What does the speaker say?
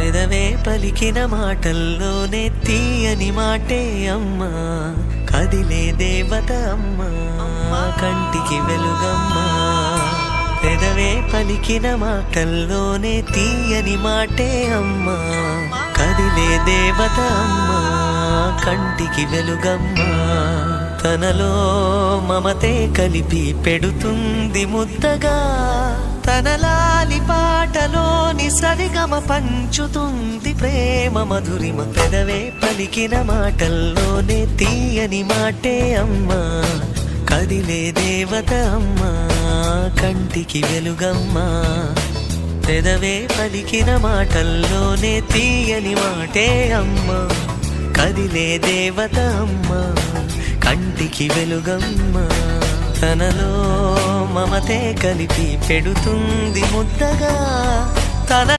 పెదవే పలికిన మాటల్లోనే తీయని మాటే అమ్మా, కదిలే దేవత అమ్మా, కంటికి వెలుగమ్మా. పెదవే పలికిన మాటల్లోనే తీయని మాటే అమ్మా, కదిలే దేవత అమ్మా, కంటికి వెలుగమ్మా. తనలో మమతే కలిపి పెడుతుంది ముద్దగా, తన లాలి పాటలోని సరిగమ పంచుతుంది ప్రేమ మధురిమ. పెదవే పలికిన మాటల్లోనే తీయని మాటే అమ్మా, కదిలే దేవత అమ్మా, కంటికి వెలుగమ్మా. పెదవే పలికిన మాటల్లోనే తీయని మాటే అమ్మా, కదిలే దేవత అమ్మా, కంటికి వెలుగమ్మా. తనలో మమతే కలిపి పెడుతుంది ముద్దగా, తన